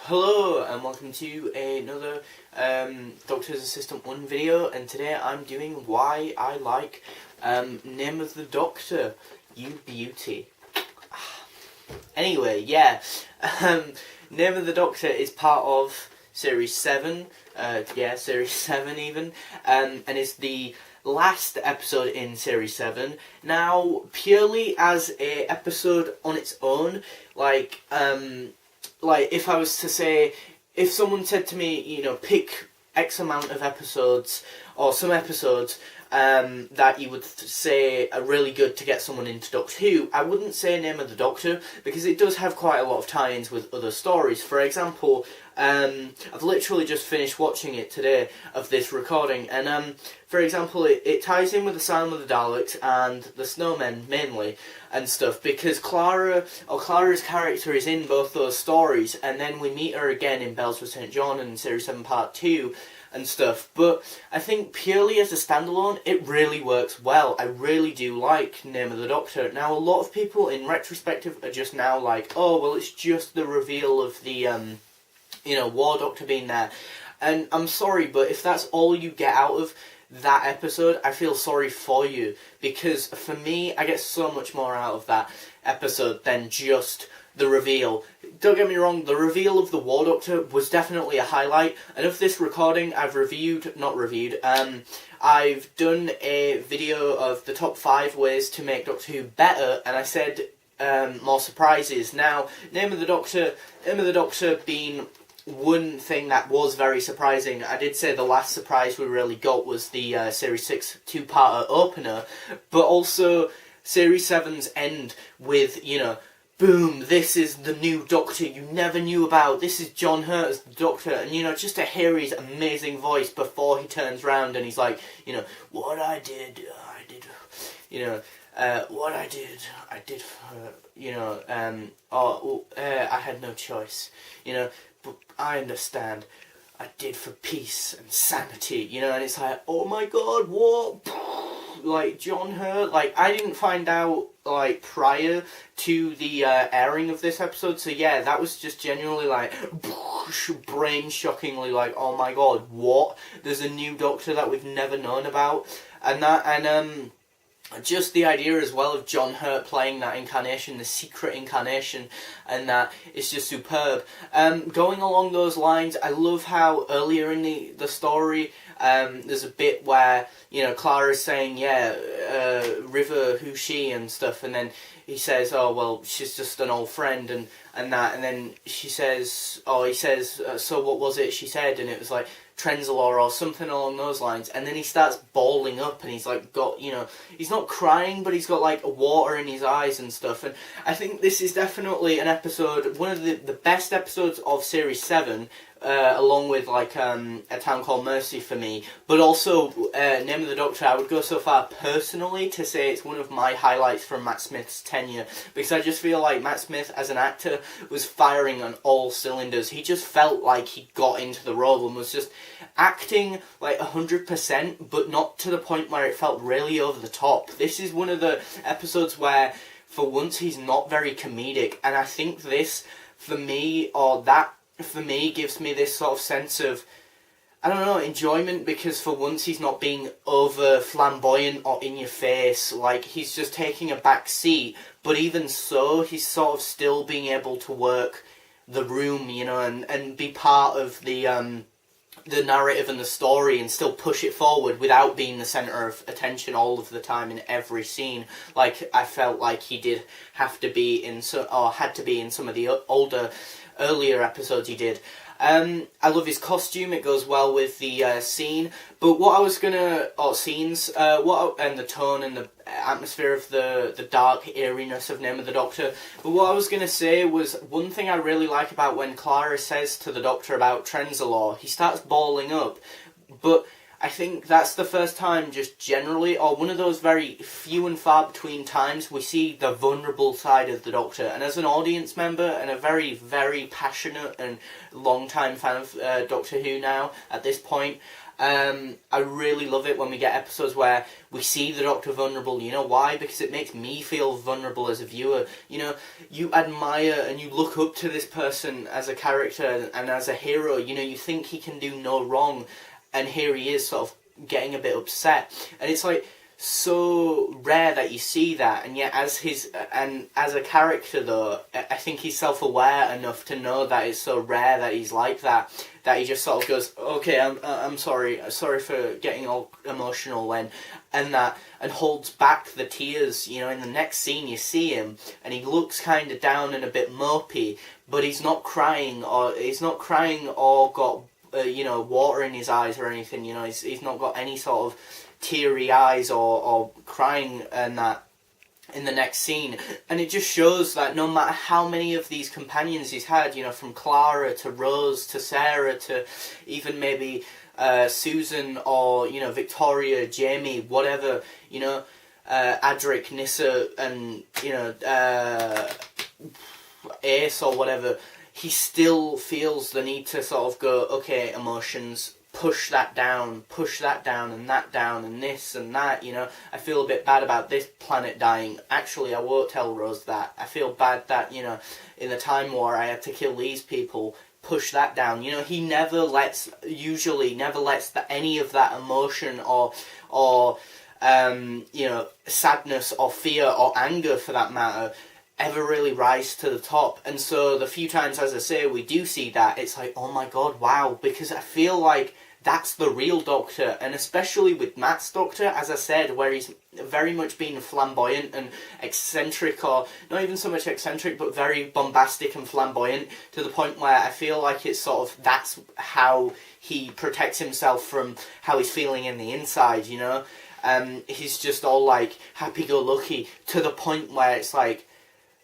Hello and welcome to another Doctor's Assistant 1 video, and today I'm doing why I like Name of the Doctor, You Beauty. Anyway, yeah, Name of the Doctor is part of Series 7, Series 7 even, and it's the last episode in Series 7. Now, purely as a episode on its own, like if I was to say, if someone said to me, you know, pick X amount of episodes, or some episodes, that you would say are really good to get someone into Doctor Who, I wouldn't say Name of the Doctor, because it does have quite a lot of tie-ins with other stories. For example, I've literally just finished watching it today of this recording, and for example, it ties in with the Asylum of the Daleks and the Snowmen mainly and stuff, because Clara's character is in both those stories, and then we meet her again in Bells for St. John in Series 7 Part 2 and stuff. But I think purely as a standalone, it really works well. I really do like Name of the Doctor. Now, a lot of people in retrospective are just now like, oh, well, it's just the reveal of the War Doctor being there. And I'm sorry, but if that's all you get out of that episode, I feel sorry for you, because for me, I get so much more out of that episode than just the reveal. Don't get me wrong, the reveal of the War Doctor was definitely a highlight, and of this recording, I've done a video of the top 5 ways to make Doctor Who better, and I said more surprises. Now, Name of the Doctor being one thing that was very surprising. I did say the last surprise we really got was the Series 6 two-parter opener, but also Series 7's end with, you know, boom, this is the new Doctor you never knew about, this is John Hurt as the Doctor, and, you know, just to hear his amazing voice before he turns round and he's like, you know, what I did, you know, what I did for, you know, I had no choice, you know, but I understand, I did for peace and sanity, you know, and it's like, oh my god, what? Like, John Hurt, like, I didn't find out, like, prior to the airing of this episode, so yeah, that was just genuinely, like, brain-shockingly, like, oh my god, what? There's a new Doctor that we've never known about, and just the idea as well of John Hurt playing that incarnation, the secret incarnation, and that is just superb. Going along those lines, I love how earlier in the story, there's a bit where, you know, Clara's saying, yeah, River, who's she, and stuff, and then he says, oh, well, she's just an old friend, and then he says, so what was it she said, and it was like, Trenzalore or something along those lines, and then he starts bawling up, and he's like he's not crying, but he's got like water in his eyes and stuff, and I think this is definitely an episode, one of the best episodes of Series 7, along with like A Town Called Mercy for me, but also Name of the Doctor. I would go so far personally to say it's one of my highlights from Matt Smith's tenure, because I just feel like Matt Smith as an actor was firing on all cylinders. He just felt like he got into the role and was just acting like 100%, but not to the point where it felt really over the top. This is one of the episodes where for once he's not very comedic, and I think this for me gives me this sort of sense of, I don't know, enjoyment, because for once he's not being over flamboyant or in your face, like he's just taking a back seat, but even so, he's sort of still being able to work the room, you know, and be part of the narrative and the story, and still push it forward without being the centre of attention all of the time in every scene, like I felt like he did have to be in, had to be in some of the earlier episodes he did. I love his costume, it goes well with the scene, but what I was gonna, and the tone and the atmosphere of the dark eeriness of Name of the Doctor, but what I was gonna say was, one thing I really like about when Clara says to the Doctor about Trenzalore, he starts bawling up, but I think that's the first time, just generally, or one of those very few and far between times, we see the vulnerable side of the Doctor. And as an audience member, and a very, very passionate and long-time fan of Doctor Who now, at this point, I really love it when we get episodes where we see the Doctor vulnerable. You know why? Because it makes me feel vulnerable as a viewer. You know, you admire and you look up to this person as a character and as a hero. You know, you think he can do no wrong, and here he is sort of getting a bit upset. And it's like so rare that you see that, and yet as a character though, I think he's self-aware enough to know that it's so rare that he's like that he just sort of goes, okay, I'm sorry for getting all emotional and holds back the tears. You know, in the next scene you see him and he looks kind of down and a bit mopey, but he's not crying or got water in his eyes or anything. You know, he's not got any sort of teary eyes or crying and that in the next scene. And it just shows that no matter how many of these companions he's had, you know, from Clara to Rose to Sarah to even maybe Susan or, you know, Victoria, Jamie, whatever, you know, Adric, Nyssa and, you know, Ace or whatever, he still feels the need to sort of go, okay, emotions, push that down and this and that, you know. I feel a bit bad about this planet dying. Actually, I won't tell Rose that. I feel bad that, you know, in the Time War I had to kill these people. Push that down. You know, he usually never lets any of that emotion or you know, sadness or fear or anger for that matter ever really rise to the top. And so the few times, as I say, we do see that, it's like, oh my god, wow, because I feel like that's the real Doctor. And especially with Matt's Doctor, as I said, where he's very much been flamboyant and eccentric, or not even so much eccentric, but very bombastic and flamboyant, to the point where I feel like it's sort of, that's how he protects himself from how he's feeling in the inside, you know. He's just all like happy-go-lucky, to the point where it's like,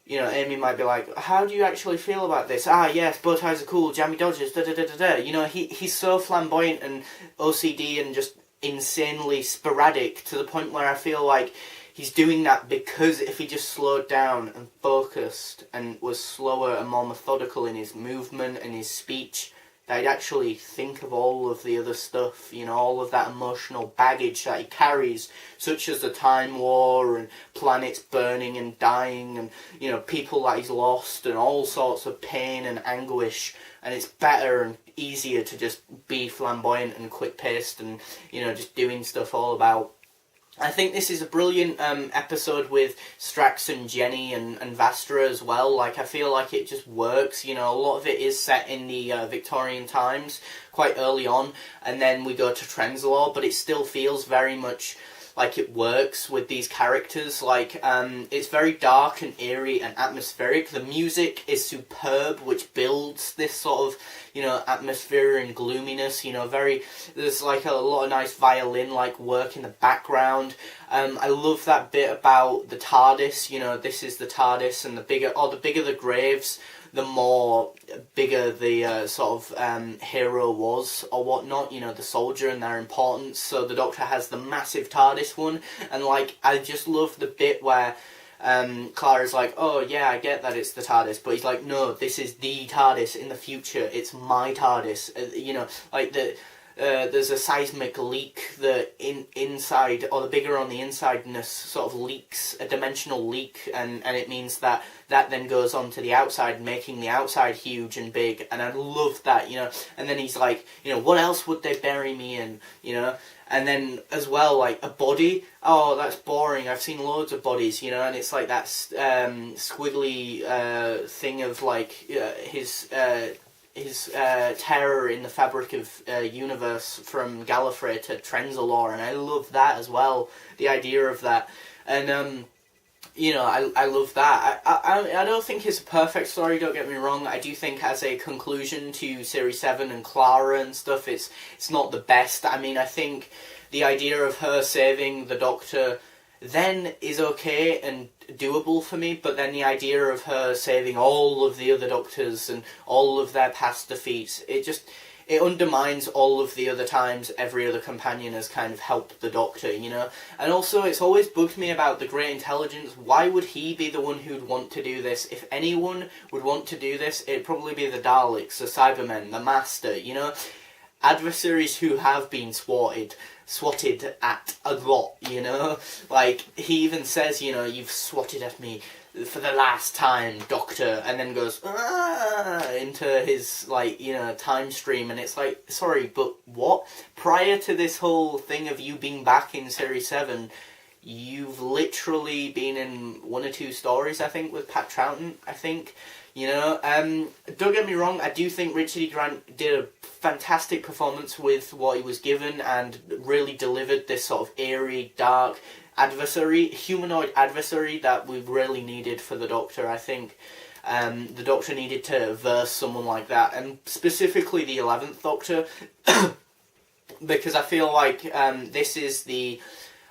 you know, Amy might be like, how do you actually feel about this? Ah, yes, bow ties are cool, jammy dodgers, da-da-da-da-da. You know, he's so flamboyant and OCD and just insanely sporadic, to the point where I feel like he's doing that because if he just slowed down and focused and was slower and more methodical in his movement and his speech, that he'd actually think of all of the other stuff, you know, all of that emotional baggage that he carries, such as the Time War and planets burning and dying and, you know, people that he's lost and all sorts of pain and anguish. And it's better and easier to just be flamboyant and quick-paced and, you know, just doing stuff all about. I think this is a brilliant episode with Strax and Jenny and Vastra as well. Like, I feel like it just works. You know, a lot of it is set in the Victorian times, quite early on, and then we go to Trenzalore, but it still feels very much like it works with these characters. Like, it's very dark and eerie and atmospheric. The music is superb, which builds this sort of, you know, atmosphere and gloominess, you know, there's like a lot of nice violin-like work in the background. I love that bit about the TARDIS, you know, this is the TARDIS, and the bigger the graves, the more bigger the sort of hero was or whatnot, you know, the soldier and their importance. So the Doctor has the massive TARDIS one, and like, I just love the bit where Clara's like, oh yeah, I get that it's the TARDIS, but he's like, no, this is the TARDIS in the future, it's my TARDIS. You know, like there's a seismic leak that inside, or the bigger on the insideness sort of leaks, a dimensional leak, and it means that then goes on to the outside, making the outside huge and big, and I love that, you know. And then he's like, you know, what else would they bury me in, you know? And then as well, like, a body, oh, that's boring, I've seen loads of bodies, you know, and it's like that squiggly thing of like his terror in the fabric of universe from Gallifrey to Trenzalore, and I love that as well, the idea of that. And you know, I love that. I don't think it's a perfect story, don't get me wrong. I do think as a conclusion to Series 7 and Clara and stuff, it's not the best. I mean, I think the idea of her saving the Doctor then is okay and doable for me, but then the idea of her saving all of the other Doctors and all of their past defeats, it undermines all of the other times every other companion has kind of helped the Doctor, you know? And also, it's always bugged me about the Great Intelligence. Why would he be the one who'd want to do this? If anyone would want to do this, it'd probably be the Daleks, the Cybermen, the Master, you know? adversaries who have been swatted at a lot, you know? Like, he even says, you know, you've swatted at me for the last time, Doctor, and then goes, into his, like, you know, time stream, and it's like, sorry, but what? Prior to this whole thing of you being back in Series 7, you've literally been in 1 or 2 stories, I think, with Pat Troughton, I think. You know, don't get me wrong, I do think Richard E. Grant did a fantastic performance with what he was given and really delivered this sort of eerie, dark humanoid adversary that we've really needed for the Doctor, I think. The Doctor needed to verse someone like that, and specifically the 11th Doctor, because I feel like this is the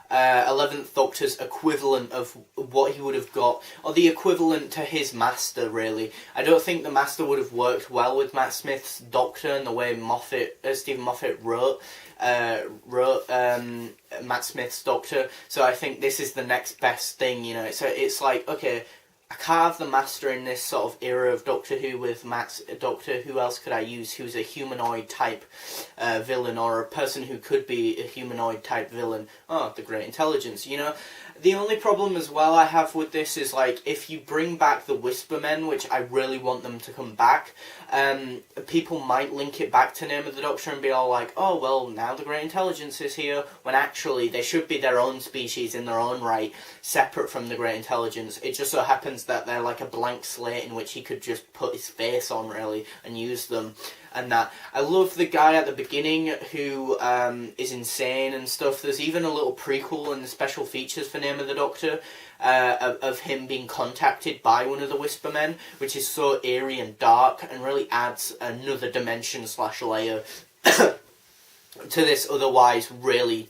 11th Doctor's equivalent of what he would have got, or the equivalent to his master, really. I don't think the master would have worked well with Matt Smith's Doctor and the way Stephen Moffat wrote Matt Smith's Doctor, so I think this is the next best thing, you know. So it's like, okay, I can't have the Master in this sort of era of Doctor Who with Matt's Doctor. Who else could I use who's a humanoid type villain, or a person who could be a humanoid type villain? Oh, the Great Intelligence, you know. The only problem as well I have with this is, like, if you bring back the Whispermen, which I really want them to come back, people might link it back to Name of the Doctor and be all like, oh, well, now the Great Intelligence is here, when actually they should be their own species in their own right, separate from the Great Intelligence. It just so happens that they're like a blank slate in which he could just put his face on, really, and use them. And that, I love the guy at the beginning who is insane and stuff. There's even a little prequel in the special features for Name of the Doctor of him being contacted by one of the Whispermen, which is so eerie and dark and really adds another dimension / layer to this otherwise really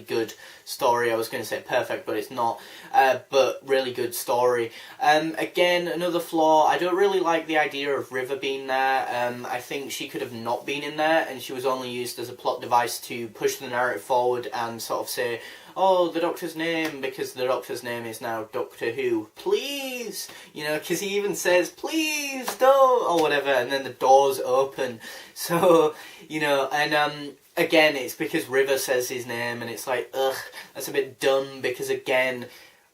good story. I was going to say perfect, but it's not. But really good story. Again, another flaw. I don't really like the idea of River being there. I think she could have not been in there, and she was only used as a plot device to push the narrative forward and sort of say, oh, the Doctor's name, because the Doctor's name is now Doctor Who. Please! You know, because he even says, please, don't, or whatever, and then the doors open. So, you know, and again, it's because River says his name, and it's like, ugh, that's a bit dumb, because again,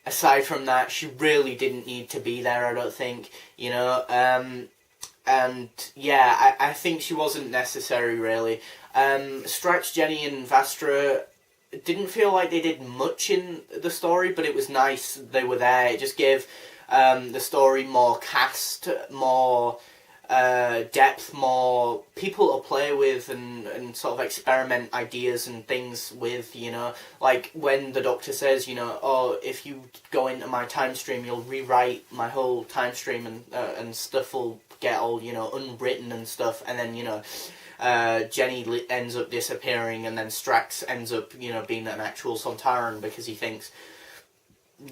aside from that, she really didn't need to be there, I don't think, you know, and yeah, I think she wasn't necessary, really. Strax, Jenny, and Vastra didn't feel like they did much in the story, but it was nice they were there. It just gave the story more cast, more depth, more people to play with and sort of experiment ideas and things with, you know. Like when the Doctor says, you know, oh, if you go into my time stream, you'll rewrite my whole time stream and stuff will get all, you know, unwritten and stuff, and then, you know, Jenny ends up disappearing, and then Strax ends up, you know, being an actual Sontaran because he thinks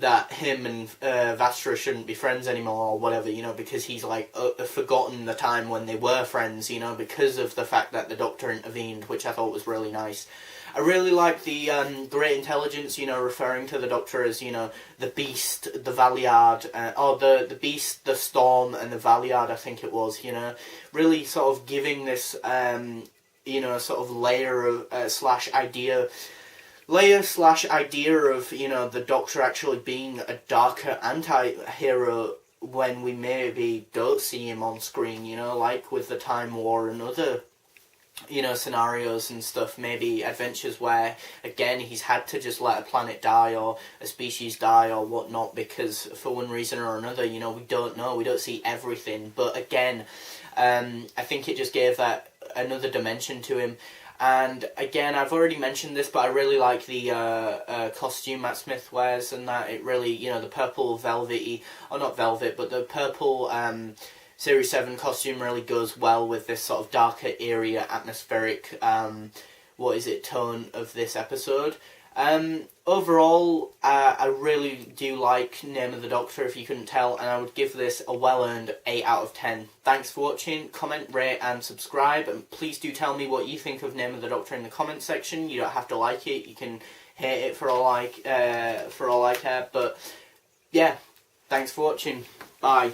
that him and Vastra shouldn't be friends anymore or whatever, you know, because he's like forgotten the time when they were friends, you know, because of the fact that the Doctor intervened, which I thought was really nice. I really like the Great Intelligence, you know, referring to the Doctor as, you know, the Beast, the Valiard, or the Beast, the Storm, and the Valiard, I think it was, you know, really sort of giving this, you know, sort of layer of idea of, you know, the Doctor actually being a darker anti-hero when we maybe don't see him on screen, you know, like with the Time War and other, you know, scenarios and stuff, maybe adventures where, again, he's had to just let a planet die or a species die or whatnot because for one reason or another, you know, we don't know, we don't see everything, but again, I think it just gave that another dimension to him. And again, I've already mentioned this, but I really like the costume Matt Smith wears, and that it really, you know, the purple velvety, or not velvet, but the purple Series 7 costume really goes well with this sort of darker, eerie, atmospheric, tone of this episode. Overall, I really do like Name of the Doctor, if you couldn't tell, and I would give this a well-earned 8 out of 10. Thanks for watching, comment, rate and subscribe, and please do tell me what you think of Name of the Doctor in the comment section. You don't have to like it, you can hate it for all I care, but yeah, thanks for watching, bye.